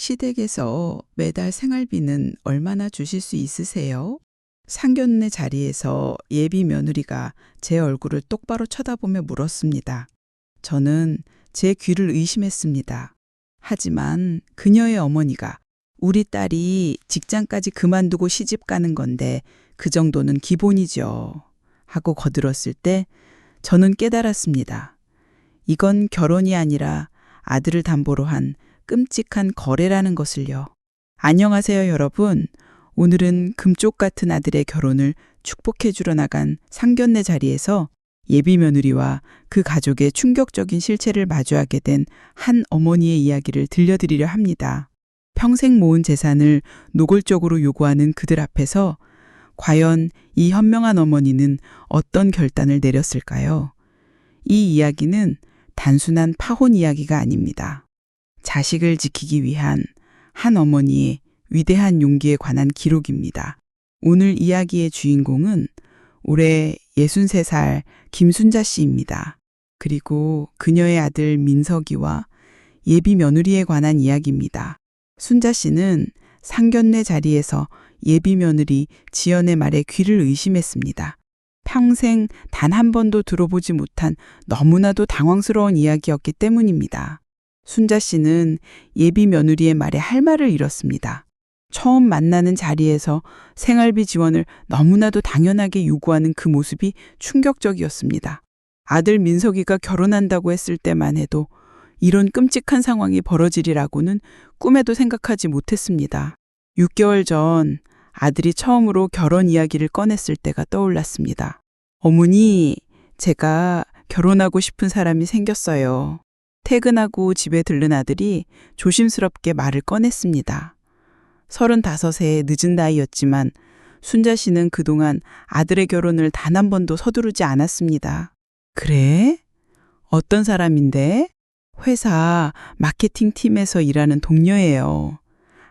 시댁에서 매달 생활비는 얼마나 주실 수 있으세요? 상견례 자리에서 예비 며느리가 제 얼굴을 똑바로 쳐다보며 물었습니다. 저는 제 귀를 의심했습니다. 하지만 그녀의 어머니가 우리 딸이 직장까지 그만두고 시집 가는 건데 그 정도는 기본이죠. 하고 거들었을 때 저는 깨달았습니다. 이건 결혼이 아니라 아들을 담보로 한 끔찍한 거래라는 것을요. 안녕하세요, 여러분. 오늘은 금쪽 같은 아들의 결혼을 축복해 주러 나간 상견례 자리에서 예비 며느리와 그 가족의 충격적인 실체를 마주하게 된 한 어머니의 이야기를 들려드리려 합니다. 평생 모은 재산을 노골적으로 요구하는 그들 앞에서 과연 이 현명한 어머니는 어떤 결단을 내렸을까요? 이 이야기는 단순한 파혼 이야기가 아닙니다. 자식을 지키기 위한 한 어머니의 위대한 용기에 관한 기록입니다. 오늘 이야기의 주인공은 올해 63살 김순자 씨입니다. 그리고 그녀의 아들 민석이와 예비 며느리에 관한 이야기입니다. 순자 씨는 상견례 자리에서 예비 며느리 지연의 말에 귀를 의심했습니다. 평생 단 한 번도 들어보지 못한 너무나도 당황스러운 이야기였기 때문입니다. 순자 씨는 예비 며느리의 말에 할 말을 잃었습니다. 처음 만나는 자리에서 생활비 지원을 너무나도 당연하게 요구하는 그 모습이 충격적이었습니다. 아들 민석이가 결혼한다고 했을 때만 해도 이런 끔찍한 상황이 벌어지리라고는 꿈에도 생각하지 못했습니다. 6개월 전 아들이 처음으로 결혼 이야기를 꺼냈을 때가 떠올랐습니다. 어머니, 제가 결혼하고 싶은 사람이 생겼어요. 퇴근하고 집에 들른 아들이 조심스럽게 말을 꺼냈습니다. 35세의 늦은 나이였지만 순자 씨는 그동안 아들의 결혼을 단 한 번도 서두르지 않았습니다. 그래? 어떤 사람인데? 회사 마케팅 팀에서 일하는 동료예요.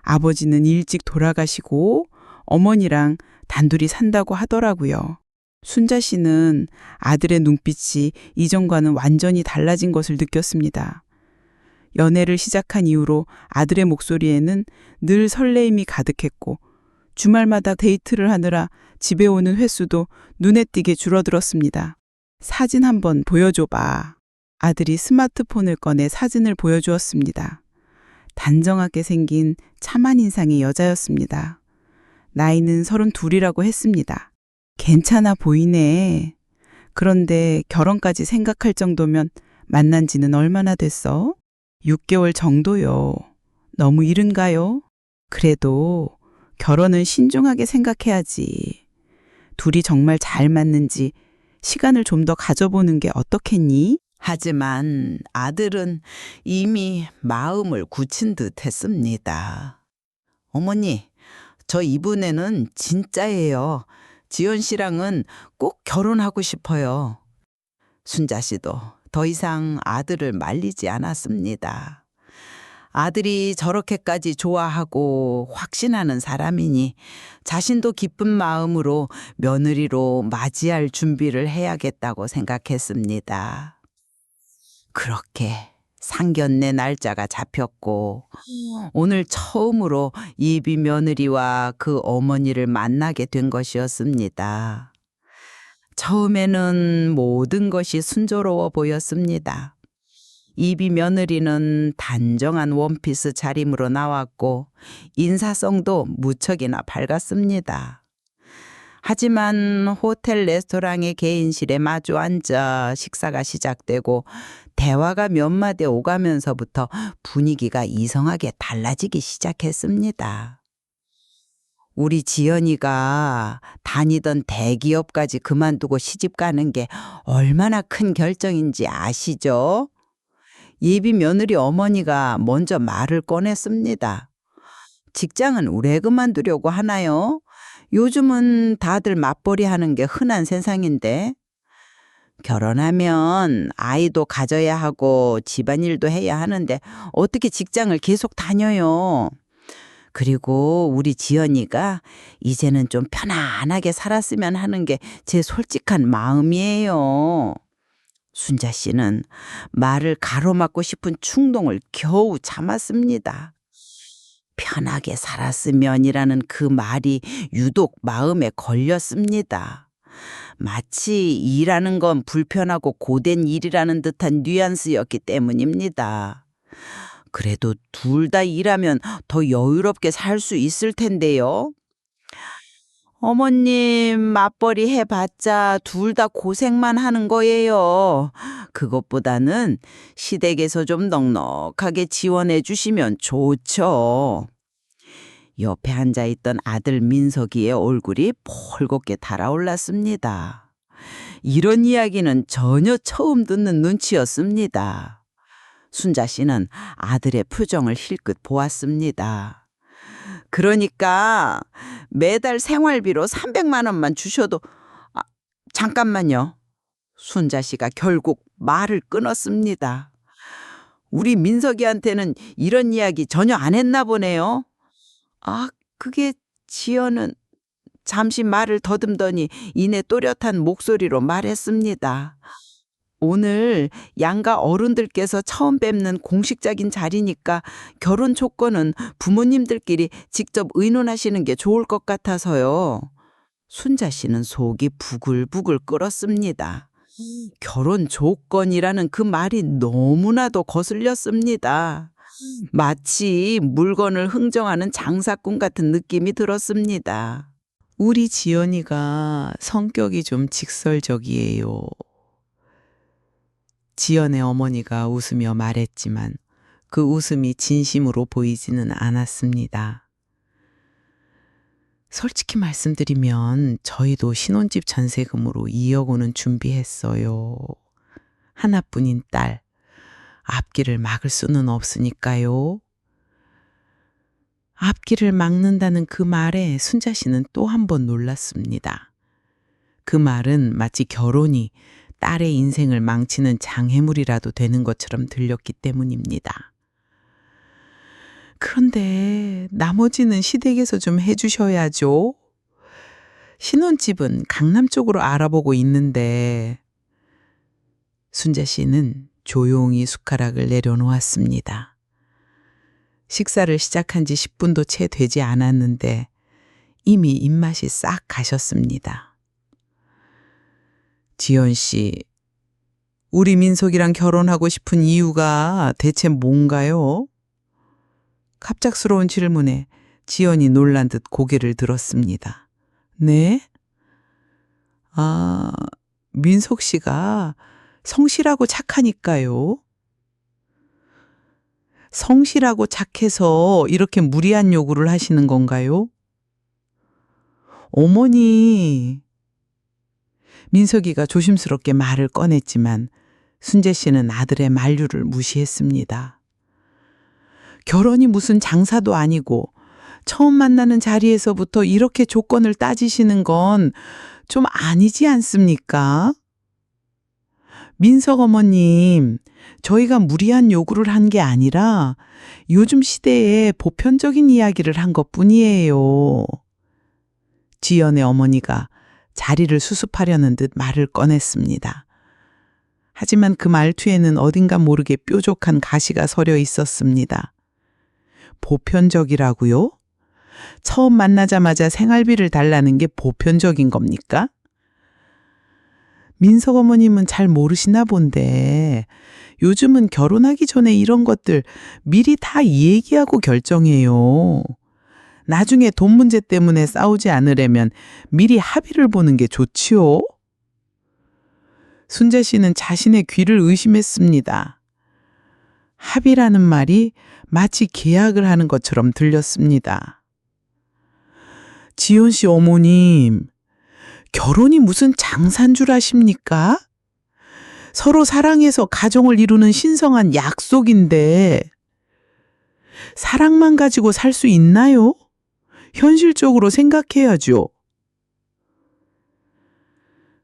아버지는 일찍 돌아가시고 어머니랑 단둘이 산다고 하더라고요. 순자 씨는 아들의 눈빛이 이전과는 완전히 달라진 것을 느꼈습니다. 연애를 시작한 이후로 아들의 목소리에는 늘 설레임이 가득했고 주말마다 데이트를 하느라 집에 오는 횟수도 눈에 띄게 줄어들었습니다. 사진 한번 보여줘봐. 아들이 스마트폰을 꺼내 사진을 보여주었습니다. 단정하게 생긴 참한 인상의 여자였습니다. 나이는 32이라고 했습니다. 괜찮아 보이네. 그런데 결혼까지 생각할 정도면 만난 지는 얼마나 됐어? 6개월 정도요. 너무 이른가요? 그래도 결혼은 신중하게 생각해야지. 둘이 정말 잘 맞는지 시간을 좀 더 가져보는 게 어떻겠니? 하지만 아들은 이미 마음을 굳힌 듯 했습니다. 어머니, 저 이번에는 진짜예요. 지연 씨랑은 꼭 결혼하고 싶어요. 순자 씨도 더 이상 아들을 말리지 않았습니다. 아들이 저렇게까지 좋아하고 확신하는 사람이니 자신도 기쁜 마음으로 며느리로 맞이할 준비를 해야겠다고 생각했습니다. 그렇게 상견례 날짜가 잡혔고 오늘 처음으로 예비 며느리와 그 어머니를 만나게 된 것이었습니다. 처음에는 모든 것이 순조로워 보였습니다. 예비 며느리는 단정한 원피스 차림으로 나왔고 인사성도 무척이나 밝았습니다. 하지만 호텔 레스토랑의 개인실에 마주 앉아 식사가 시작되고 대화가 몇 마디 오가면서부터 분위기가 이상하게 달라지기 시작했습니다. 우리 지연이가 다니던 대기업까지 그만두고 시집 가는 게 얼마나 큰 결정인지 아시죠? 예비 며느리 어머니가 먼저 말을 꺼냈습니다. 직장은 왜 그만두려고 하나요? 요즘은 다들 맞벌이 하는 게 흔한 세상인데. 결혼하면 아이도 가져야 하고 집안일도 해야 하는데 어떻게 직장을 계속 다녀요? 그리고 우리 지연이가 이제는 좀 편안하게 살았으면 하는 게 제 솔직한 마음이에요. 순자 씨는 말을 가로막고 싶은 충동을 겨우 참았습니다. 편하게 살았으면이라는 그 말이 유독 마음에 걸렸습니다. 마치 일하는 건 불편하고 고된 일이라는 듯한 뉘앙스였기 때문입니다. 그래도 둘 다 일하면 더 여유롭게 살 수 있을 텐데요. 어머님, 맞벌이 해봤자 둘 다 고생만 하는 거예요. 그것보다는 시댁에서 좀 넉넉하게 지원해 주시면 좋죠. 옆에 앉아있던 아들 민석이의 얼굴이 폴겋게 달아올랐습니다. 이런 이야기는 전혀 처음 듣는 눈치였습니다. 순자 씨는 아들의 표정을 힐끗 보았습니다. 그러니까 매달 생활비로 300만 원만 주셔도 아, 잠깐만요. 순자 씨가 결국 말을 끊었습니다. 우리 민석이한테는 이런 이야기 전혀 안 했나 보네요. 아, 그게 지연은 잠시 말을 더듬더니 이내 또렷한 목소리로 말했습니다. 오늘 양가 어른들께서 처음 뵙는 공식적인 자리니까 결혼 조건은 부모님들끼리 직접 의논하시는 게 좋을 것 같아서요. 순자 씨는 속이 부글부글 끓었습니다. 결혼 조건이라는 그 말이 너무나도 거슬렸습니다. 마치 물건을 흥정하는 장사꾼 같은 느낌이 들었습니다. 우리 지연이가 성격이 좀 직설적이에요. 지연의 어머니가 웃으며 말했지만 그 웃음이 진심으로 보이지는 않았습니다. 솔직히 말씀드리면 저희도 신혼집 전세금으로 2억 원은 준비했어요. 하나뿐인 딸, 앞길을 막을 수는 없으니까요. 앞길을 막는다는 그 말에 순자 씨는 또 한 번 놀랐습니다. 그 말은 마치 결혼이 딸의 인생을 망치는 장애물이라도 되는 것처럼 들렸기 때문입니다. 그런데 나머지는 시댁에서 좀 해주셔야죠. 신혼집은 강남 쪽으로 알아보고 있는데 순자 씨는 조용히 숟가락을 내려놓았습니다. 식사를 시작한 지 10분도 채 되지 않았는데 이미 입맛이 싹 가셨습니다. 지연 씨, 우리 민석이랑 결혼하고 싶은 이유가 대체 뭔가요? 갑작스러운 질문에 지연이 놀란 듯 고개를 들었습니다. 네? 아, 민석 씨가 성실하고 착하니까요. 성실하고 착해서 이렇게 무리한 요구를 하시는 건가요? 어머니, 민석이가 조심스럽게 말을 꺼냈지만 순재 씨는 아들의 만류를 무시했습니다. 결혼이 무슨 장사도 아니고 처음 만나는 자리에서부터 이렇게 조건을 따지시는 건 좀 아니지 않습니까? 민석 어머님, 저희가 무리한 요구를 한 게 아니라 요즘 시대에 보편적인 이야기를 한 것뿐이에요. 지연의 어머니가 자리를 수습하려는 듯 말을 꺼냈습니다. 하지만 그 말투에는 어딘가 모르게 뾰족한 가시가 서려 있었습니다. 보편적이라고요? 처음 만나자마자 생활비를 달라는 게 보편적인 겁니까? 민석 어머님은 잘 모르시나 본데 요즘은 결혼하기 전에 이런 것들 미리 다 얘기하고 결정해요. 나중에 돈 문제 때문에 싸우지 않으려면 미리 합의를 보는 게 좋지요. 순재 씨는 자신의 귀를 의심했습니다. 합의라는 말이 마치 계약을 하는 것처럼 들렸습니다. 지연 씨 어머님, 결혼이 무슨 장사인 줄 아십니까? 서로 사랑해서 가정을 이루는 신성한 약속인데 사랑만 가지고 살 수 있나요? 현실적으로 생각해야죠.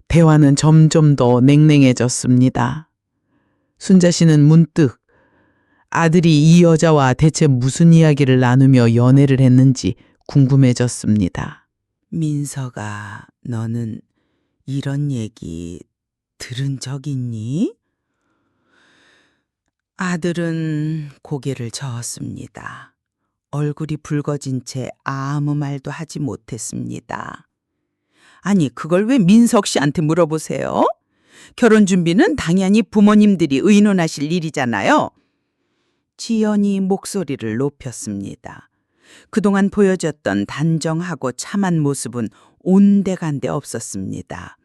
대화는 점점 더 냉랭해졌습니다. 순자 씨는 문득 아들이 이 여자와 대체 무슨 이야기를 나누며 연애를 했는지 궁금해졌습니다. 민서가, 너는 이런 얘기 들은 적 있니? 아들은 고개를 저었습니다. 얼굴이 붉어진 채 아무 말도 하지 못했습니다. 아니, 그걸 왜 민석 씨한테 물어보세요? 결혼 준비는 당연히 부모님들이 의논하실 일이잖아요. 지연이 목소리를 높였습니다. 그동안 보여줬던 단정하고 참한 모습은 온데간데 없었습니다.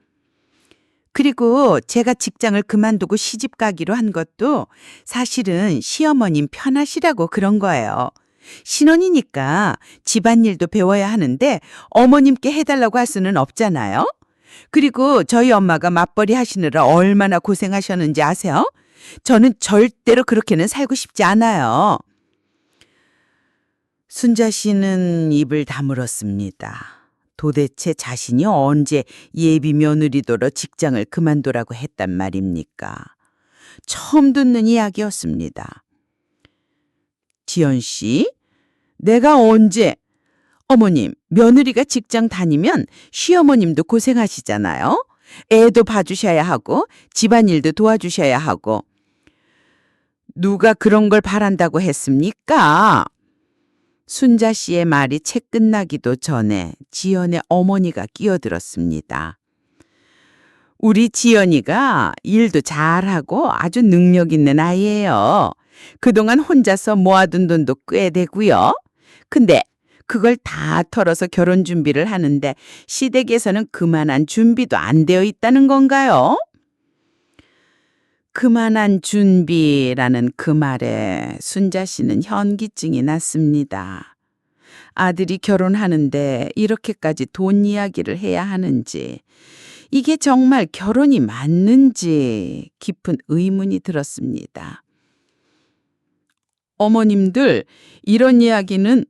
그리고 제가 직장을 그만두고 시집 가기로 한 것도 사실은 시어머님 편하시라고 그런 거예요. 신혼이니까 집안일도 배워야 하는데 어머님께 해달라고 할 수는 없잖아요. 그리고 저희 엄마가 맞벌이 하시느라 얼마나 고생하셨는지 아세요? 저는 절대로 그렇게는 살고 싶지 않아요. 순자 씨는 입을 다물었습니다. 도대체 자신이 언제 예비 며느리더러 직장을 그만두라고 했단 말입니까? 처음 듣는 이야기였습니다. 지연 씨, 내가 언제... 어머님, 며느리가 직장 다니면 시어머님도 고생하시잖아요. 애도 봐주셔야 하고 집안일도 도와주셔야 하고. 누가 그런 걸 바란다고 했습니까? 순자 씨의 말이 채 끝나기도 전에 지연의 어머니가 끼어들었습니다. 우리 지연이가 일도 잘하고 아주 능력 있는 아이예요. 그동안 혼자서 모아둔 돈도 꽤 되고요. 근데 그걸 다 털어서 결혼 준비를 하는데 시댁에서는 그만한 준비도 안 되어 있다는 건가요? 그만한 준비라는 그 말에 순자 씨는 현기증이 났습니다. 아들이 결혼하는데 이렇게까지 돈 이야기를 해야 하는지, 이게 정말 결혼이 맞는지 깊은 의문이 들었습니다. 어머님들, 이런 이야기는...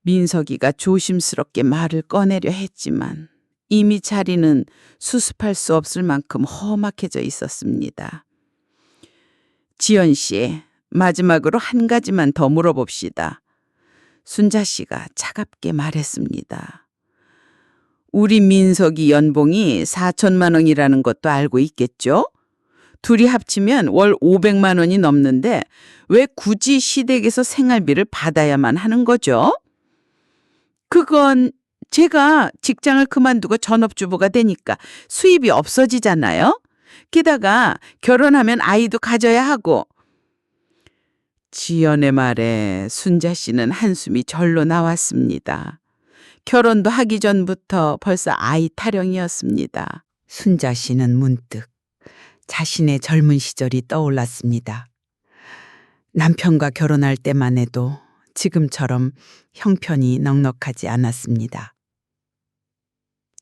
민석이가 조심스럽게 말을 꺼내려 했지만 이미 자리는 수습할 수 없을 만큼 험악해져 있었습니다. 지연 씨, 마지막으로 한 가지만 더 물어봅시다. 순자 씨가 차갑게 말했습니다. 우리 민석이 연봉이 4천만 원이라는 것도 알고 있겠죠? 둘이 합치면 월 500만 원이 넘는데 왜 굳이 시댁에서 생활비를 받아야만 하는 거죠? 그건 제가 직장을 그만두고 전업주부가 되니까 수입이 없어지잖아요. 게다가 결혼하면 아이도 가져야 하고. 지연의 말에 순자 씨는 한숨이 절로 나왔습니다. 결혼도 하기 전부터 벌써 아이 타령이었습니다. 순자 씨는 문득 자신의 젊은 시절이 떠올랐습니다. 남편과 결혼할 때만 해도 지금처럼 형편이 넉넉하지 않았습니다.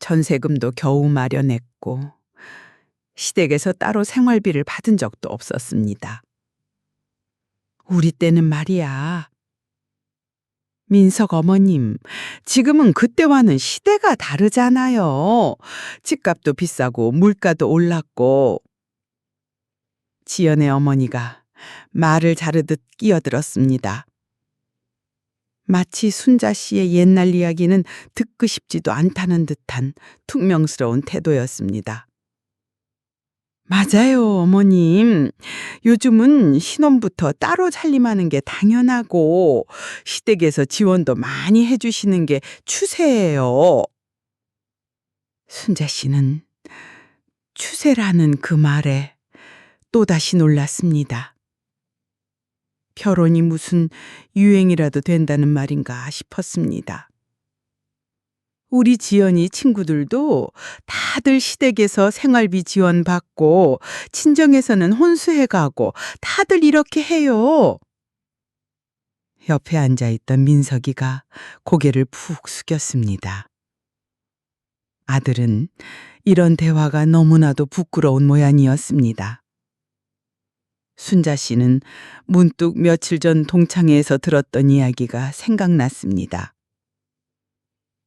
전세금도 겨우 마련했고 시댁에서 따로 생활비를 받은 적도 없었습니다. 우리 때는 말이야. 민석 어머님, 지금은 그때와는 시대가 다르잖아요. 집값도 비싸고 물가도 올랐고. 지연의 어머니가 말을 자르듯 끼어들었습니다. 마치 순자 씨의 옛날 이야기는 듣고 싶지도 않다는 듯한 퉁명스러운 태도였습니다. 맞아요, 어머님. 요즘은 신혼부터 따로 살림하는 게 당연하고 시댁에서 지원도 많이 해주시는 게 추세예요. 순자 씨는 추세라는 그 말에 또다시 놀랐습니다. 결혼이 무슨 유행이라도 된다는 말인가 싶었습니다. 우리 지연이 친구들도 다들 시댁에서 생활비 지원받고 친정에서는 혼수해가고 다들 이렇게 해요. 옆에 앉아있던 민석이가 고개를 푹 숙였습니다. 아들은 이런 대화가 너무나도 부끄러운 모양이었습니다. 순자 씨는 문득 며칠 전 동창회에서 들었던 이야기가 생각났습니다.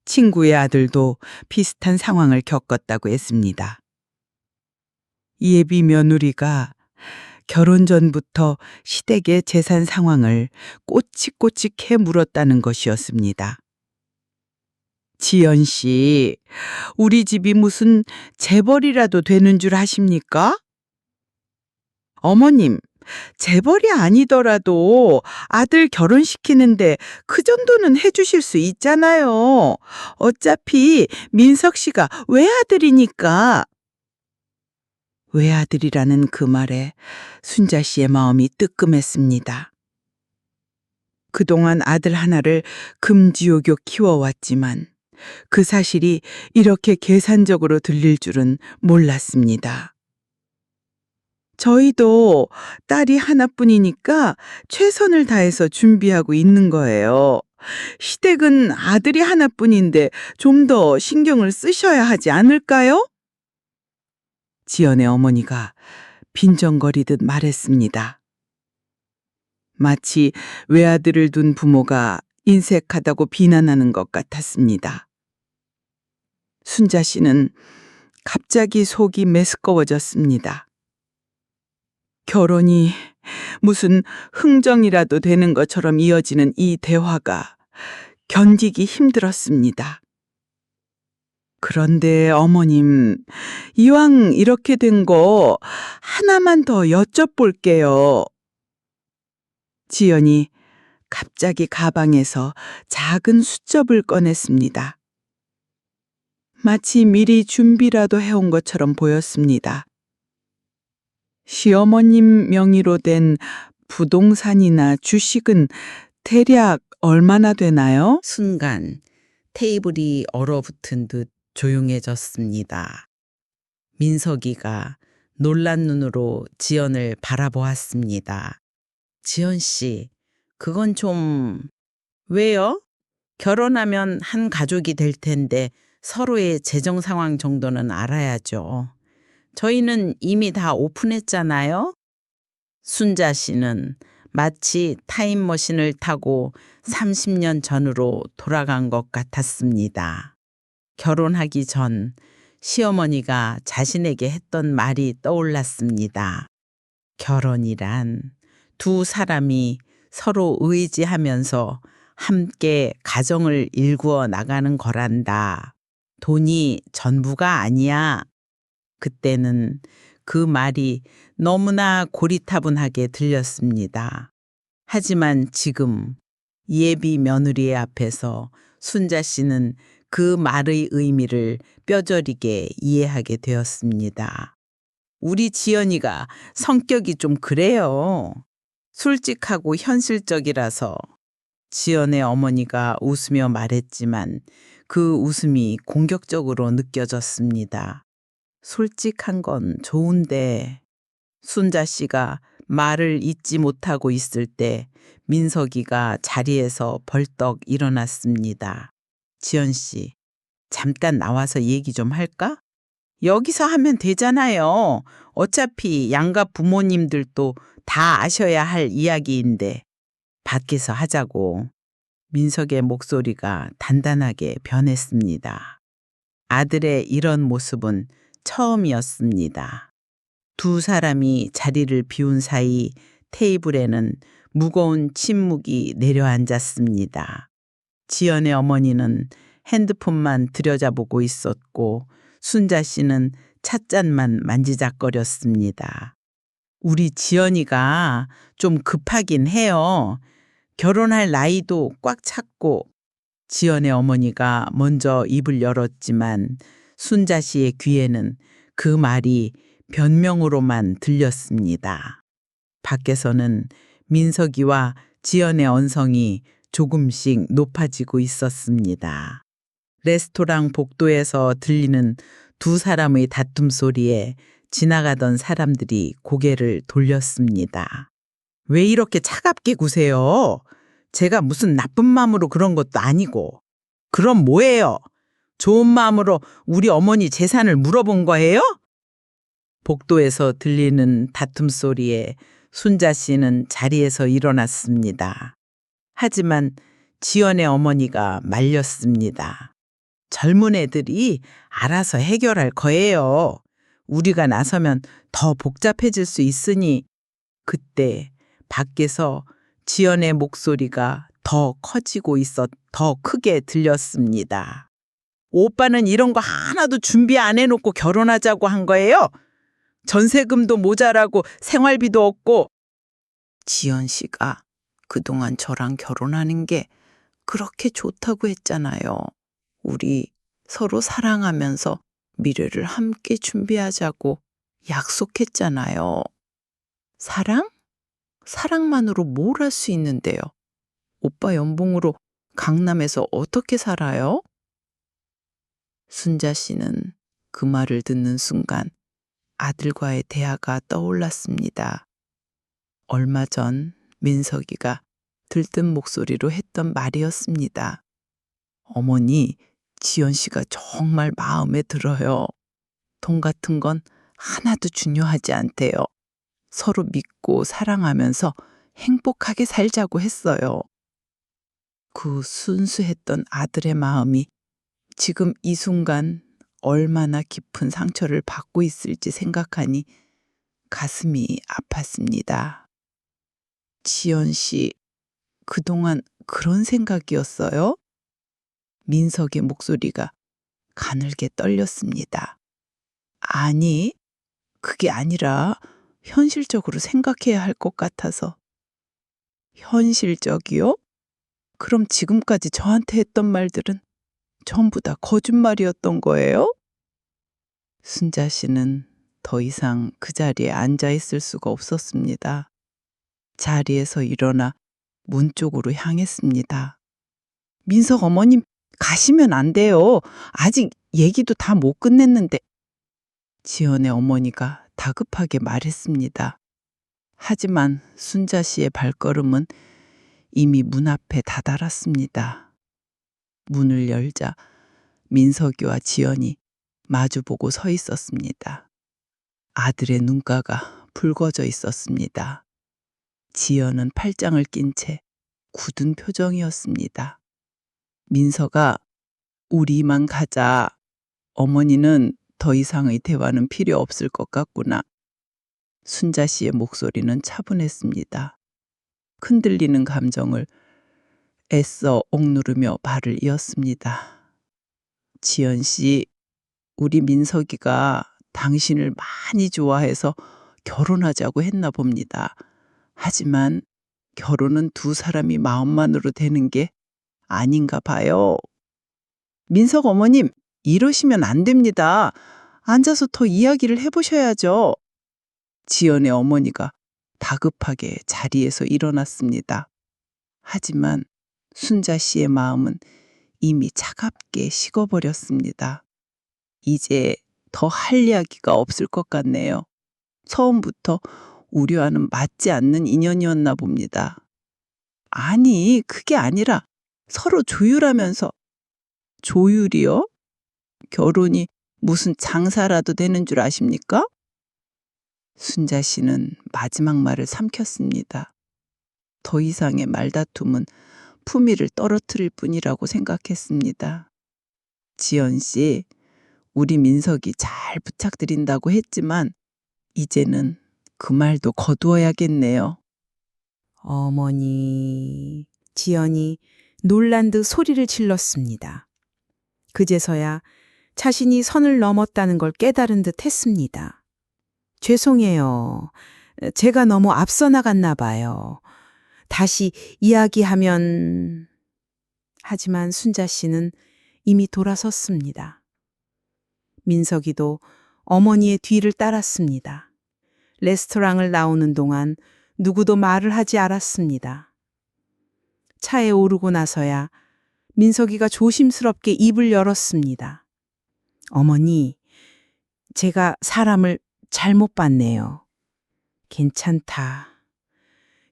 친구의 아들도 비슷한 상황을 겪었다고 했습니다. 예비 며느리가 결혼 전부터 시댁의 재산 상황을 꼬치꼬치해 물었다는 것이었습니다. 지연 씨, 우리 집이 무슨 재벌이라도 되는 줄 아십니까? 어머님, 재벌이 아니더라도 아들 결혼시키는데 그 정도는 해주실 수 있잖아요. 어차피 민석 씨가 외아들이니까. 외아들이라는 그 말에 순자 씨의 마음이 뜨끔했습니다. 그동안 아들 하나를 금지옥욕 키워왔지만 그 사실이 이렇게 계산적으로 들릴 줄은 몰랐습니다. 저희도 딸이 하나뿐이니까 최선을 다해서 준비하고 있는 거예요. 시댁은 아들이 하나뿐인데 좀 더 신경을 쓰셔야 하지 않을까요? 지연의 어머니가 빈정거리듯 말했습니다. 마치 외아들을 둔 부모가 인색하다고 비난하는 것 같았습니다. 순자 씨는 갑자기 속이 메스꺼워졌습니다. 결혼이 무슨 흥정이라도 되는 것처럼 이어지는 이 대화가 견디기 힘들었습니다. 그런데 어머님, 이왕 이렇게 된 거 하나만 더 여쭤볼게요. 지연이 갑자기 가방에서 작은 수첩을 꺼냈습니다. 마치 미리 준비라도 해온 것처럼 보였습니다. 시어머님 명의로 된 부동산이나 주식은 대략 얼마나 되나요? 순간 테이블이 얼어붙은 듯 조용해졌습니다. 민석이가 놀란 눈으로 지연을 바라보았습니다. 지연 씨, 그건 좀... 왜요? 결혼하면 한 가족이 될 텐데 서로의 재정 상황 정도는 알아야죠. 저희는 이미 다 오픈했잖아요. 순자 씨는 마치 타임머신을 타고 30년 전으로 돌아간 것 같았습니다. 결혼하기 전 시어머니가 자신에게 했던 말이 떠올랐습니다. 결혼이란 두 사람이 서로 의지하면서 함께 가정을 일구어 나가는 거란다. 돈이 전부가 아니야. 그때는 그 말이 너무나 고리타분하게 들렸습니다. 하지만 지금 예비 며느리의 앞에서 순자 씨는 그 말의 의미를 뼈저리게 이해하게 되었습니다. 우리 지연이가 성격이 좀 그래요. 솔직하고 현실적이라서. 지연의 어머니가 웃으며 말했지만 그 웃음이 공격적으로 느껴졌습니다. 솔직한 건 좋은데. 순자 씨가 말을 잇지 못하고 있을 때 민석이가 자리에서 벌떡 일어났습니다. 지연 씨, 잠깐 나와서 얘기 좀 할까? 여기서 하면 되잖아요. 어차피 양가 부모님들도 다 아셔야 할 이야기인데 밖에서 하자고. 민석의 목소리가 단단하게 변했습니다. 아들의 이런 모습은 처음이었습니다. 두 사람이 자리를 비운 사이 테이블에는 무거운 침묵이 내려앉았습니다. 지연의 어머니는 핸드폰만 들여다보고 있었고 순자 씨는 찻잔만 만지작거렸습니다. 우리 지연이가 좀 급하긴 해요. 결혼할 나이도 꽉 찼고. 지연의 어머니가 먼저 입을 열었지만 순자 씨의 귀에는 그 말이 변명으로만 들렸습니다. 밖에서는 민석이와 지연의 언성이 조금씩 높아지고 있었습니다. 레스토랑 복도에서 들리는 두 사람의 다툼 소리에 지나가던 사람들이 고개를 돌렸습니다. 왜 이렇게 차갑게 구세요? 제가 무슨 나쁜 마음으로 그런 것도 아니고. 그럼 뭐예요? 좋은 마음으로 우리 어머니 재산을 물어본 거예요? 복도에서 들리는 다툼 소리에 순자 씨는 자리에서 일어났습니다. 하지만 지연의 어머니가 말렸습니다. 젊은 애들이 알아서 해결할 거예요. 우리가 나서면 더 복잡해질 수 있으니. 그때 밖에서 지연의 목소리가 더 커지고 더 크게 들렸습니다. 오빠는 이런 거 하나도 준비 안 해놓고 결혼하자고 한 거예요? 전세금도 모자라고 생활비도 없고 지연 씨가 그동안 저랑 결혼하는 게 그렇게 좋다고 했잖아요. 우리 서로 사랑하면서 미래를 함께 준비하자고 약속했잖아요. 사랑? 사랑만으로 뭘 할 수 있는데요? 오빠 연봉으로 강남에서 어떻게 살아요? 순자 씨는 그 말을 듣는 순간 아들과의 대화가 떠올랐습니다. 얼마 전 민석이가 들뜬 목소리로 했던 말이었습니다. 어머니, 지연 씨가 정말 마음에 들어요. 돈 같은 건 하나도 중요하지 않대요. 서로 믿고 사랑하면서 행복하게 살자고 했어요. 그 순수했던 아들의 마음이 지금 이 순간 얼마나 깊은 상처를 받고 있을지 생각하니 가슴이 아팠습니다. 지연 씨, 그동안 그런 생각이었어요? 민석의 목소리가 가늘게 떨렸습니다. 아니, 그게 아니라 현실적으로 생각해야 할 것 같아서. 현실적이요? 그럼 지금까지 저한테 했던 말들은 전부 다 거짓말이었던 거예요? 순자 씨는 더 이상 그 자리에 앉아 있을 수가 없었습니다. 자리에서 일어나 문 쪽으로 향했습니다. 민석 어머님, 가시면 안 돼요. 아직 얘기도 다 못 끝냈는데. 지연의 어머니가 다급하게 말했습니다. 하지만 순자 씨의 발걸음은 이미 문 앞에 다다랐습니다. 문을 열자 민석이와 지연이 마주보고 서 있었습니다. 아들의 눈가가 붉어져 있었습니다. 지연은 팔짱을 낀 채 굳은 표정이었습니다. 민석아, 우리만 가자. 어머니는 더 이상의 대화는 필요 없을 것 같구나. 순자 씨의 목소리는 차분했습니다. 흔들리는 감정을 애써 억누르며 발을 이었습니다. 지연 씨, 우리 민석이가 당신을 많이 좋아해서 결혼하자고 했나 봅니다. 하지만 결혼은 두 사람이 마음만으로 되는 게 아닌가 봐요. 민석 어머님, 이러시면 안 됩니다. 앉아서 더 이야기를 해보셔야죠. 지연의 어머니가 다급하게 자리에서 일어났습니다. 하지만 순자 씨의 마음은 이미 차갑게 식어버렸습니다. 이제 더 할 이야기가 없을 것 같네요. 처음부터 우려와는 맞지 않는 인연이었나 봅니다. 아니, 그게 아니라 서로 조율하면서. 조율이요? 결혼이 무슨 장사라도 되는 줄 아십니까? 순자 씨는 마지막 말을 삼켰습니다. 더 이상의 말다툼은 품위를 떨어뜨릴 뿐이라고 생각했습니다. 지연 씨, 우리 민석이 잘 부탁드린다고 했지만 이제는 그 말도 거두어야겠네요. 어머니, 지연이 놀란 듯 소리를 질렀습니다. 그제서야 자신이 선을 넘었다는 걸 깨달은 듯 했습니다. 죄송해요. 제가 너무 앞서 나갔나 봐요. 다시 이야기하면... 하지만 순자 씨는 이미 돌아섰습니다. 민석이도 어머니의 뒤를 따랐습니다. 레스토랑을 나오는 동안 누구도 말을 하지 않았습니다. 차에 오르고 나서야 민석이가 조심스럽게 입을 열었습니다. 어머니, 제가 사람을 잘못 봤네요. 괜찮다.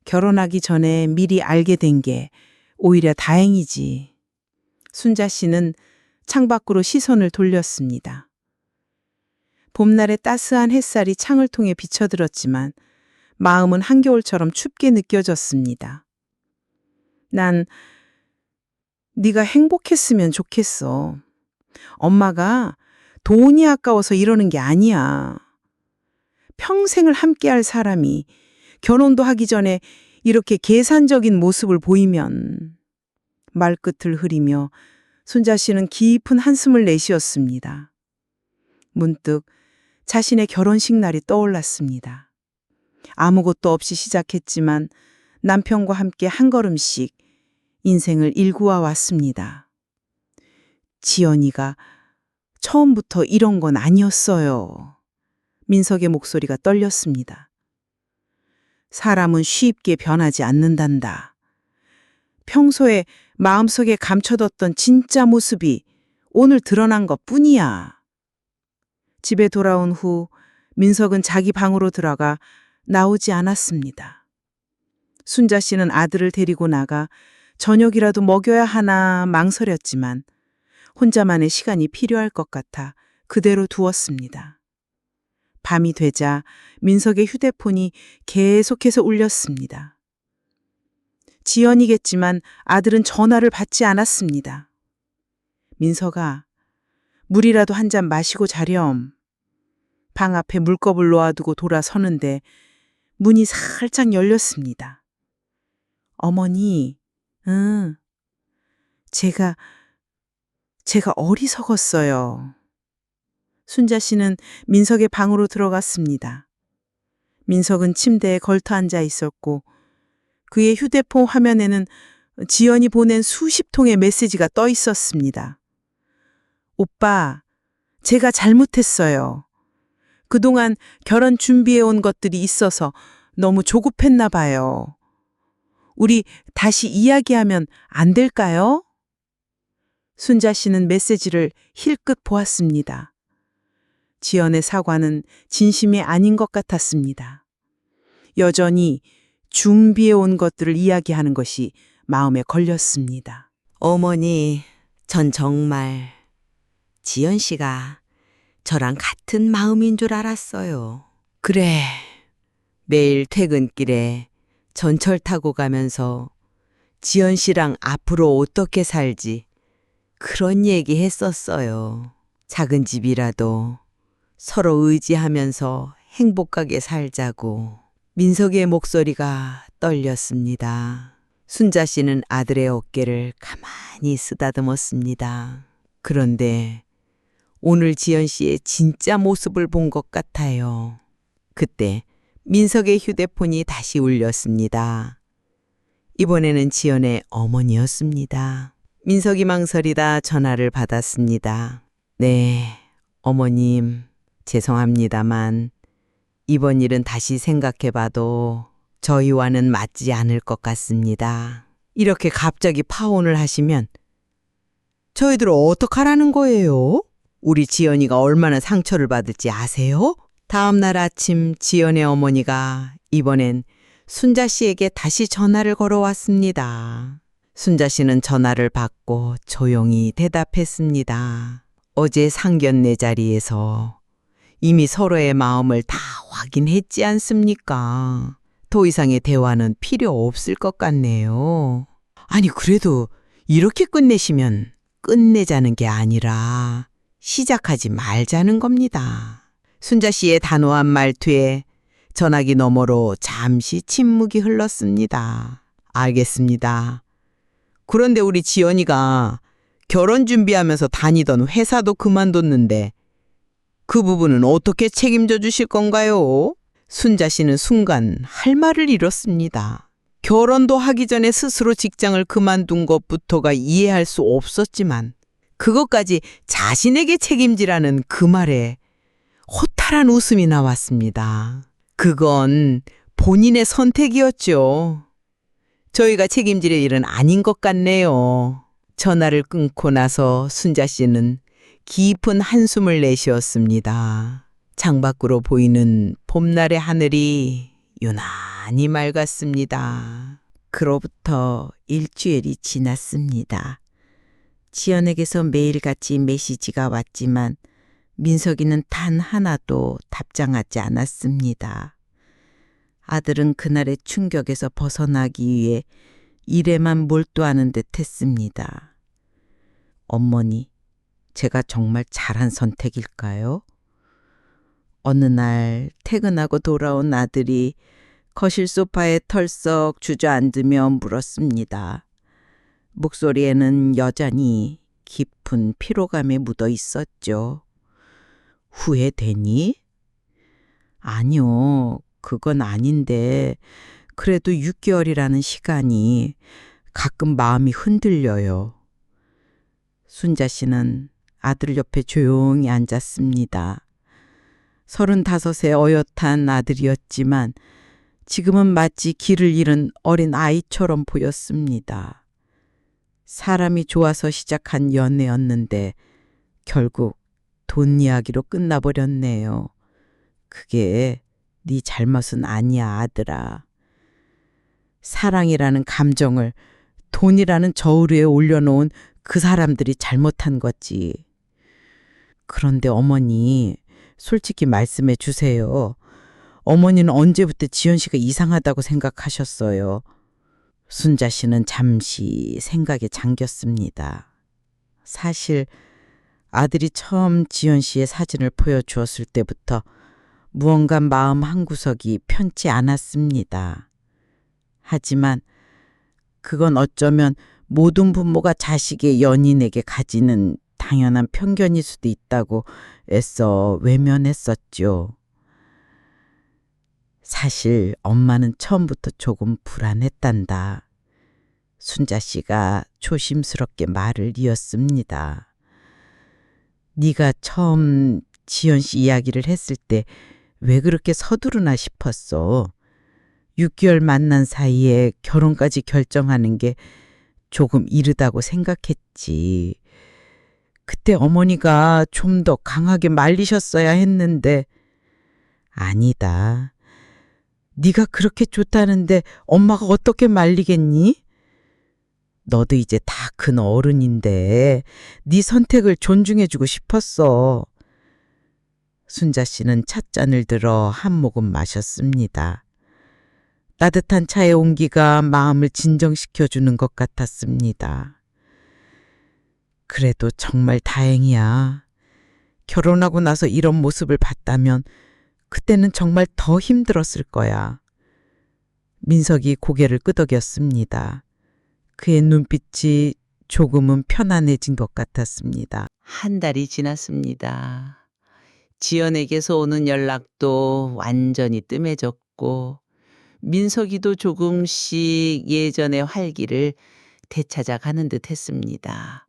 결혼하기 전에 미리 알게 된 게 오히려 다행이지. 순자 씨는 창밖으로 시선을 돌렸습니다. 봄날의 따스한 햇살이 창을 통해 비쳐들었지만 마음은 한겨울처럼 춥게 느껴졌습니다. 난 네가 행복했으면 좋겠어. 엄마가 돈이 아까워서 이러는 게 아니야. 평생을 함께할 사람이 결혼도 하기 전에 이렇게 계산적인 모습을 보이면. 말끝을 흐리며 순자 씨는 깊은 한숨을 내쉬었습니다. 문득 자신의 결혼식 날이 떠올랐습니다. 아무것도 없이 시작했지만 남편과 함께 한 걸음씩 인생을 일구어 왔습니다. 지연이가 처음부터 이런 건 아니었어요. 민석의 목소리가 떨렸습니다. 사람은 쉽게 변하지 않는단다. 평소에 마음속에 감춰뒀던 진짜 모습이 오늘 드러난 것 뿐이야. 집에 돌아온 후 민석은 자기 방으로 들어가 나오지 않았습니다. 순자 씨는 아들을 데리고 나가 저녁이라도 먹여야 하나 망설였지만 혼자만의 시간이 필요할 것 같아 그대로 두었습니다. 밤이 되자 민석의 휴대폰이 계속해서 울렸습니다. 지연이겠지만 아들은 전화를 받지 않았습니다. 민석아, 물이라도 한 잔 마시고 자렴. 방 앞에 물컵을 놓아두고 돌아서는데 문이 살짝 열렸습니다. 어머니, 제가 어리석었어요. 순자 씨는 민석의 방으로 들어갔습니다. 민석은 침대에 걸터 앉아 있었고 그의 휴대폰 화면에는 지연이 보낸 수십 통의 메시지가 떠 있었습니다. 오빠, 제가 잘못했어요. 그동안 결혼 준비해온 것들이 있어서 너무 조급했나 봐요. 우리 다시 이야기하면 안 될까요? 순자 씨는 메시지를 힐끗 보았습니다. 지연의 사과는 진심이 아닌 것 같았습니다. 여전히 준비해온 것들을 이야기하는 것이 마음에 걸렸습니다. 어머니, 전 정말 지연 씨가 저랑 같은 마음인 줄 알았어요. 그래, 매일 퇴근길에 전철 타고 가면서 지연 씨랑 앞으로 어떻게 살지 그런 얘기 했었어요. 작은 집이라도 서로 의지하면서 행복하게 살자고. 민석의 목소리가 떨렸습니다. 순자 씨는 아들의 어깨를 가만히 쓰다듬었습니다. 그런데 오늘 지연 씨의 진짜 모습을 본 것 같아요. 그때 민석의 휴대폰이 다시 울렸습니다. 이번에는 지연의 어머니였습니다. 민석이 망설이다 전화를 받았습니다. 네, 어머님, 죄송합니다만 이번 일은 다시 생각해봐도 저희와는 맞지 않을 것 같습니다. 이렇게 갑자기 파혼을 하시면 저희들 어떡하라는 거예요? 우리 지연이가 얼마나 상처를 받을지 아세요? 다음 날 아침 지연의 어머니가 이번엔 순자 씨에게 다시 전화를 걸어왔습니다. 순자 씨는 전화를 받고 조용히 대답했습니다. 어제 상견례 자리에서 이미 서로의 마음을 다 확인했지 않습니까? 더 이상의 대화는 필요 없을 것 같네요. 아니, 그래도 이렇게 끝내시면 끝내자는 게 아니라 시작하지 말자는 겁니다. 순자 씨의 단호한 말투에 전화기 너머로 잠시 침묵이 흘렀습니다. 알겠습니다. 그런데 우리 지연이가 결혼 준비하면서 다니던 회사도 그만뒀는데 그 부분은 어떻게 책임져 주실 건가요? 순자 씨는 순간 할 말을 잃었습니다. 결혼도 하기 전에 스스로 직장을 그만둔 것부터가 이해할 수 없었지만 그것까지 자신에게 책임지라는 그 말에 호탈한 웃음이 나왔습니다. 그건 본인의 선택이었죠. 저희가 책임질 일은 아닌 것 같네요. 전화를 끊고 나서 순자 씨는 깊은 한숨을 내쉬었습니다. 창밖으로 보이는 봄날의 하늘이 유난히 맑았습니다. 그로부터 일주일이 지났습니다. 지연에게서 매일같이 메시지가 왔지만 민석이는 단 하나도 답장하지 않았습니다. 아들은 그날의 충격에서 벗어나기 위해 일에만 몰두하는 듯 했습니다. 어머니, 제가 정말 잘한 선택일까요? 어느 날 퇴근하고 돌아온 아들이 거실 소파에 털썩 주저앉으며 물었습니다. 목소리에는 여전히 깊은 피로감이 묻어 있었죠. 후회되니? 아니요. 그건 아닌데 그래도 6개월이라는 시간이 가끔 마음이 흔들려요. 순자 씨는 아들 옆에 조용히 앉았습니다. 35의 어엿한 아들이었지만 지금은 마치 길을 잃은 어린 아이처럼 보였습니다. 사람이 좋아서 시작한 연애였는데 결국 돈 이야기로 끝나버렸네요. 그게 네 잘못은 아니야, 아들아. 사랑이라는 감정을 돈이라는 저울 위에 올려놓은 그 사람들이 잘못한 거지. 그런데 어머니, 솔직히 말씀해 주세요. 어머니는 언제부터 지연 씨가 이상하다고 생각하셨어요? 순자 씨는 잠시 생각에 잠겼습니다. 사실 아들이 처음 지연 씨의 사진을 보여주었을 때부터 무언가 마음 한구석이 편치 않았습니다. 하지만 그건 어쩌면 모든 부모가 자식의 연인에게 가지는 당연한 편견일 수도 있다고 애써 외면했었죠. 사실 엄마는 처음부터 조금 불안했단다. 순자 씨가 조심스럽게 말을 이었습니다. 네가 처음 지연 씨 이야기를 했을 때 왜 그렇게 서두르나 싶었어. 6개월 만난 사이에 결혼까지 결정하는 게 조금 이르다고 생각했지. 그때 어머니가 좀 더 강하게 말리셨어야 했는데. 아니다. 네가 그렇게 좋다는데 엄마가 어떻게 말리겠니? 너도 이제 다 큰 어른인데 네 선택을 존중해주고 싶었어. 순자 씨는 찻잔을 들어 한 모금 마셨습니다. 따뜻한 차의 온기가 마음을 진정시켜주는 것 같았습니다. 그래도 정말 다행이야. 결혼하고 나서 이런 모습을 봤다면 그때는 정말 더 힘들었을 거야. 민석이 고개를 끄덕였습니다. 그의 눈빛이 조금은 편안해진 것 같았습니다. 한 달이 지났습니다. 지연에게서 오는 연락도 완전히 뜸해졌고 민석이도 조금씩 예전의 활기를 되찾아가는 듯 했습니다.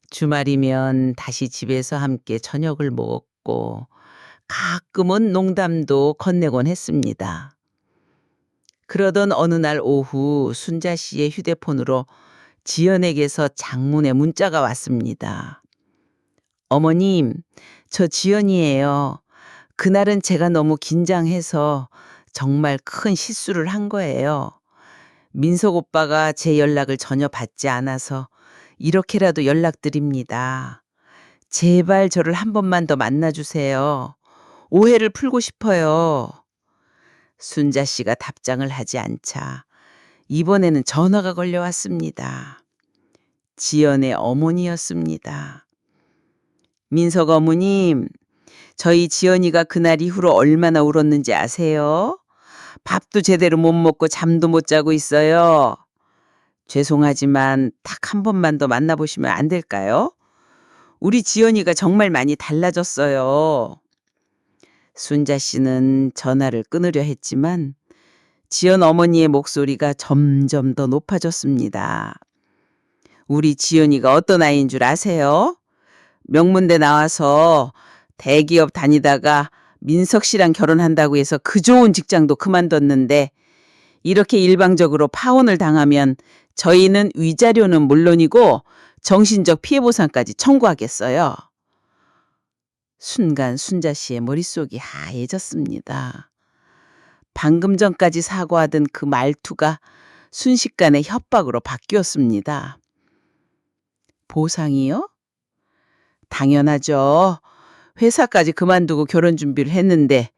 주말이면 다시 집에서 함께 저녁을 먹었고 가끔은 농담도 건네곤 했습니다. 그러던 어느 날 오후 순자 씨의 휴대폰으로 지연에게서 장문의 문자가 왔습니다. 어머님, 저 지연이에요. 그날은 제가 너무 긴장해서 정말 큰 실수를 한 거예요. 민석 오빠가 제 연락을 전혀 받지 않아서 이렇게라도 연락드립니다. 제발 저를 한 번만 더 만나주세요. 오해를 풀고 싶어요. 순자 씨가 답장을 하지 않자 이번에는 전화가 걸려왔습니다. 지연의 어머니였습니다. 민석 어머님, 저희 지연이가 그날 이후로 얼마나 울었는지 아세요? 밥도 제대로 못 먹고 잠도 못 자고 있어요. 죄송하지만 딱 한 번만 더 만나보시면 안 될까요? 우리 지연이가 정말 많이 달라졌어요. 순자 씨는 전화를 끊으려 했지만 지연 어머니의 목소리가 점점 더 높아졌습니다. 우리 지연이가 어떤 아이인 줄 아세요? 명문대 나와서 대기업 다니다가 민석 씨랑 결혼한다고 해서 그 좋은 직장도 그만뒀는데 이렇게 일방적으로 파혼을 당하면 저희는 위자료는 물론이고 정신적 피해보상까지 청구하겠어요. 순간 순자 씨의 머릿속이 하얘졌습니다. 방금 전까지 사과하던 그 말투가 순식간에 협박으로 바뀌었습니다. 보상이요? 당연하죠. 회사까지 그만두고 결혼 준비를 했는데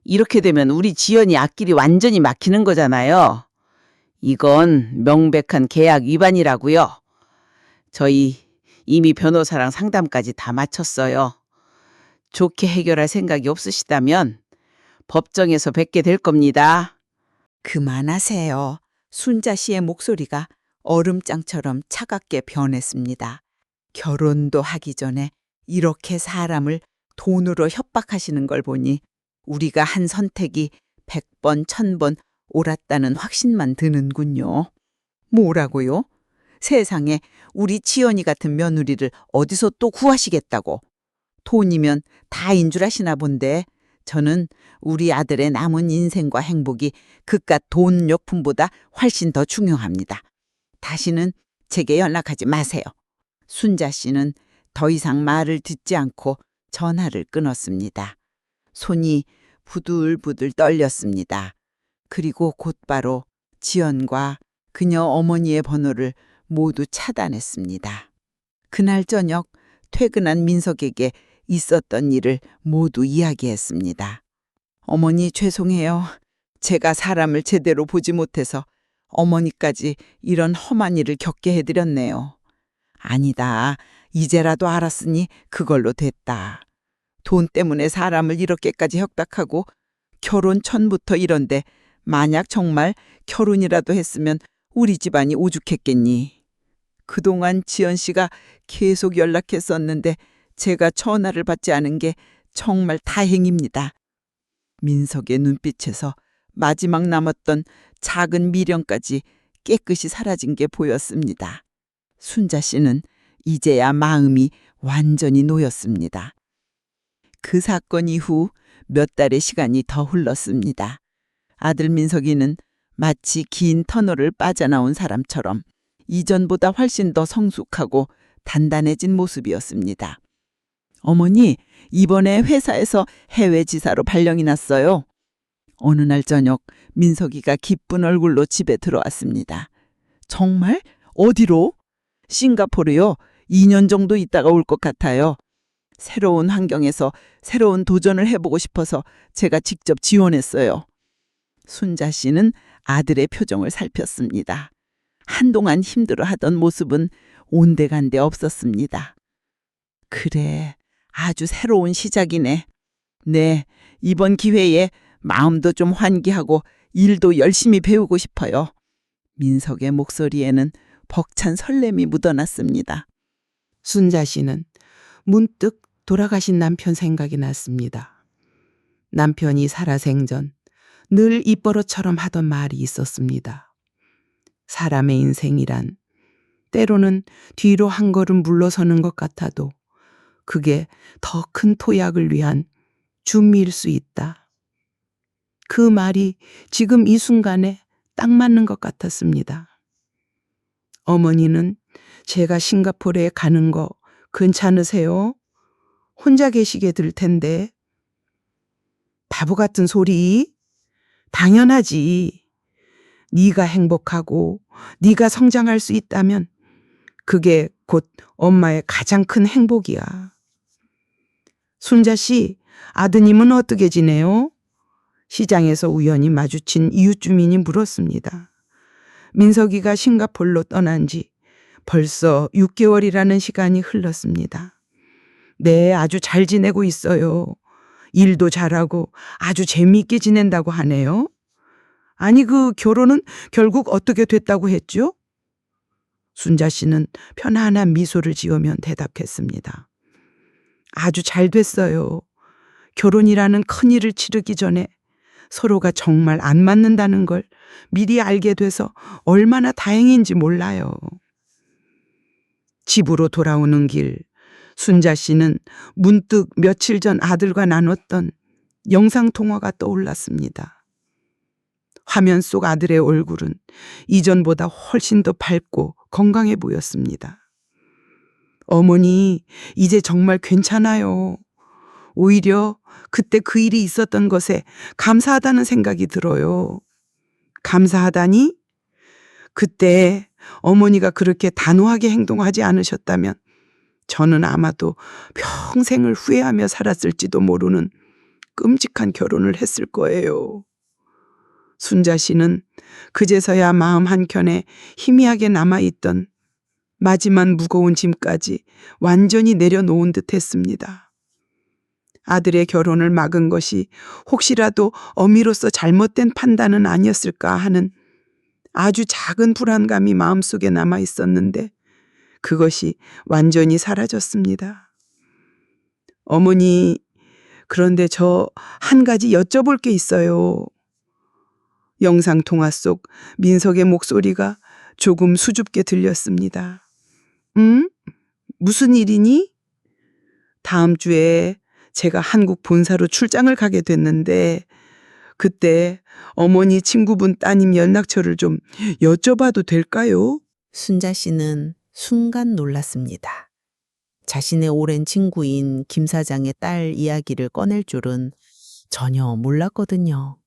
이렇게 되면 우리 지연이 앞길이 완전히 막히는 거잖아요. 이건 명백한 계약 위반이라고요. 저희 이미 변호사랑 상담까지 다 마쳤어요. 좋게 해결할 생각이 없으시다면 법정에서 뵙게 될 겁니다. 그만하세요. 순자 씨의 목소리가 얼음장처럼 차갑게 변했습니다. 결혼도 하기 전에 이렇게 사람을 돈으로 협박하시는 걸 보니 우리가 한 선택이 100번, 1000번 옳았다는 확신만 드는군요. 뭐라고요? 세상에 우리 지연이 같은 며느리를 어디서 또 구하시겠다고. 돈이면 다인 줄 아시나 본데 저는 우리 아들의 남은 인생과 행복이 그깟 돈 욕품보다 훨씬 더 중요합니다. 다시는 제게 연락하지 마세요. 순자 씨는 더 이상 말을 듣지 않고 전화를 끊었습니다. 손이 부들부들 떨렸습니다. 그리고 곧바로 지연과 그녀 어머니의 번호를 모두 차단했습니다. 그날 저녁 퇴근한 민석에게 있었던 일을 모두 이야기했습니다. 어머니 죄송해요. 제가 사람을 제대로 보지 못해서 어머니까지 이런 험한 일을 겪게 해드렸네요. 아니다. 이제라도 알았으니 그걸로 됐다. 돈 때문에 사람을 이렇게까지 협박하고 결혼 전부터 이런데 만약 정말 결혼이라도 했으면 우리 집안이 오죽했겠니. 그동안 지연 씨가 계속 연락했었는데 제가 전화를 받지 않은 게 정말 다행입니다. 민석의 눈빛에서 마지막 남았던 작은 미련까지 깨끗이 사라진 게 보였습니다. 순자 씨는 이제야 마음이 완전히 놓였습니다. 그 사건 이후 몇 달의 시간이 더 흘렀습니다. 아들 민석이는 마치 긴 터널을 빠져나온 사람처럼 이전보다 훨씬 더 성숙하고 단단해진 모습이었습니다. 어머니, 이번에 회사에서 해외 지사로 발령이 났어요. 어느 날 저녁 민석이가 기쁜 얼굴로 집에 들어왔습니다. 정말? 어디로? 싱가포르요. 2년 정도 있다가 올 것 같아요. 새로운 환경에서 새로운 도전을 해보고 싶어서 제가 직접 지원했어요. 순자 씨는 아들의 표정을 살폈습니다. 한동안 힘들어하던 모습은 온데간데 없었습니다. 그래, 아주 새로운 시작이네. 네, 이번 기회에 마음도 좀 환기하고 일도 열심히 배우고 싶어요. 민석의 목소리에는 벅찬 설렘이 묻어났습니다. 순자 씨는 문득 돌아가신 남편 생각이 났습니다. 남편이 살아생전 늘 입버릇처럼 하던 말이 있었습니다. 사람의 인생이란 때로는 뒤로 한 걸음 물러서는 것 같아도 그게 더 큰 토약을 위한 준비일 수 있다. 그 말이 지금 이 순간에 딱 맞는 것 같았습니다. 어머니는 제가 싱가포르에 가는 거 괜찮으세요? 혼자 계시게 될 텐데. 바보 같은 소리? 당연하지. 네가 행복하고 네가 성장할 수 있다면 그게 곧 엄마의 가장 큰 행복이야. 순자 씨, 아드님은 어떻게 지내요? 시장에서 우연히 마주친 이웃 주민이 물었습니다. 민석이가 싱가포르로 떠난 지 벌써 6개월이라는 시간이 흘렀습니다. 네, 아주 잘 지내고 있어요. 일도 잘하고 아주 재미있게 지낸다고 하네요. 아니, 그 결혼은 결국 어떻게 됐다고 했죠? 순자 씨는 편안한 미소를 지으며 대답했습니다. 아주 잘 됐어요. 결혼이라는 큰일을 치르기 전에 서로가 정말 안 맞는다는 걸 미리 알게 돼서 얼마나 다행인지 몰라요. 집으로 돌아오는 길, 순자 씨는 문득 며칠 전 아들과 나눴던 영상통화가 떠올랐습니다. 화면 속 아들의 얼굴은 이전보다 훨씬 더 밝고 건강해 보였습니다. 어머니, 이제 정말 괜찮아요. 오히려 그때 그 일이 있었던 것에 감사하다는 생각이 들어요. 감사하다니? 그때 어머니가 그렇게 단호하게 행동하지 않으셨다면 저는 아마도 평생을 후회하며 살았을지도 모르는 끔찍한 결혼을 했을 거예요. 순자 씨는 그제서야 마음 한켠에 희미하게 남아있던 마지막 무거운 짐까지 완전히 내려놓은 듯 했습니다. 아들의 결혼을 막은 것이 혹시라도 어미로서 잘못된 판단은 아니었을까 하는 아주 작은 불안감이 마음속에 남아 있었는데 그것이 완전히 사라졌습니다. 어머니, 그런데 저 한 가지 여쭤볼 게 있어요. 영상통화 속 민석의 목소리가 조금 수줍게 들렸습니다. 응? 무슨 일이니? 다음 주에 제가 한국 본사로 출장을 가게 됐는데 그때 어머니 친구분 따님 연락처를 좀 여쭤봐도 될까요? 순자 씨는 순간 놀랐습니다. 자신의 오랜 친구인 김 사장의 딸 이야기를 꺼낼 줄은 전혀 몰랐거든요.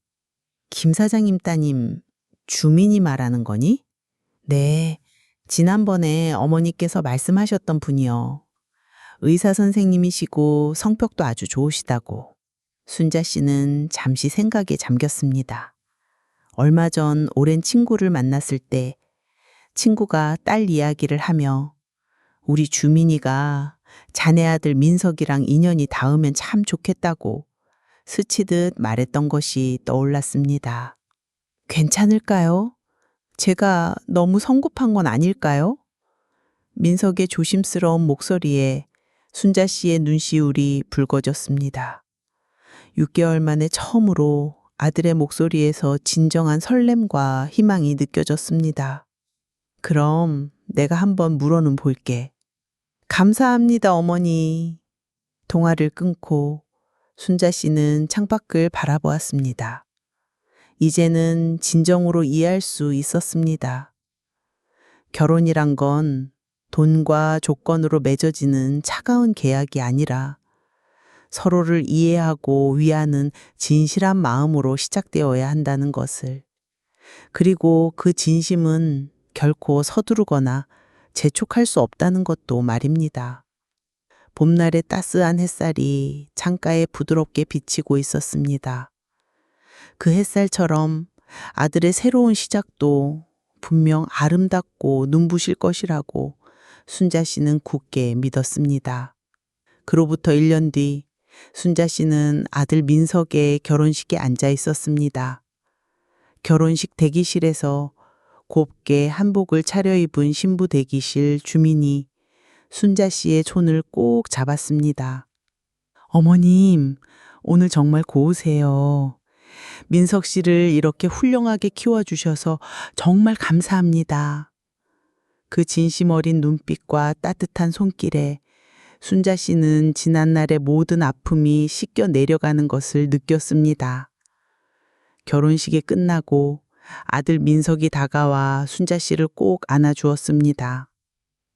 김 사장님 따님, 주민이 말하는 거니? 네, 지난번에 어머니께서 말씀하셨던 분이요. 의사 선생님이시고 성격도 아주 좋으시다고. 순자 씨는 잠시 생각에 잠겼습니다. 얼마 전 오랜 친구를 만났을 때 친구가 딸 이야기를 하며 우리 주민이가 자네 아들 민석이랑 인연이 닿으면 참 좋겠다고 스치듯 말했던 것이 떠올랐습니다. 괜찮을까요? 제가 너무 성급한 건 아닐까요? 민석의 조심스러운 목소리에 순자 씨의 눈시울이 붉어졌습니다. 6개월 만에 처음으로 아들의 목소리에서 진정한 설렘과 희망이 느껴졌습니다. 그럼 내가 한번 물어는 볼게. 감사합니다, 어머니. 통화를 끊고 순자 씨는 창밖을 바라보았습니다. 이제는 진정으로 이해할 수 있었습니다. 결혼이란 건 돈과 조건으로 맺어지는 차가운 계약이 아니라 서로를 이해하고 위하는 진실한 마음으로 시작되어야 한다는 것을. 그리고 그 진심은 결코 서두르거나 재촉할 수 없다는 것도 말입니다. 봄날의 따스한 햇살이 창가에 부드럽게 비치고 있었습니다. 그 햇살처럼 아들의 새로운 시작도 분명 아름답고 눈부실 것이라고 순자 씨는 굳게 믿었습니다. 그로부터 1년 뒤 순자 씨는 아들 민석의 결혼식에 앉아 있었습니다. 결혼식 대기실에서 곱게 한복을 차려입은 신부 대기실 주민이 순자 씨의 손을 꼭 잡았습니다. 어머님, 오늘 정말 고우세요. 민석 씨를 이렇게 훌륭하게 키워주셔서 정말 감사합니다. 그 진심 어린 눈빛과 따뜻한 손길에 순자 씨는 지난날의 모든 아픔이 씻겨 내려가는 것을 느꼈습니다. 결혼식이 끝나고 아들 민석이 다가와 순자 씨를 꼭 안아주었습니다.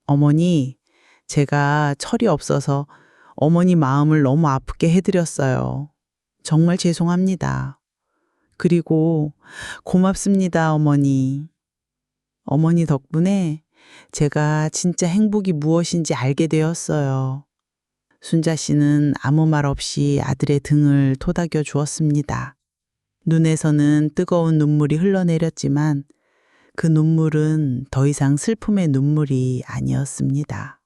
어머니, 제가 철이 없어서 어머니 마음을 너무 아프게 해드렸어요. 정말 죄송합니다. 그리고 고맙습니다, 어머니. 어머니 덕분에 제가 진짜 행복이 무엇인지 알게 되었어요. 순자 씨는 아무 말 없이 아들의 등을 토닥여 주었습니다. 눈에서는 뜨거운 눈물이 흘러내렸지만 그 눈물은 더 이상 슬픔의 눈물이 아니었습니다.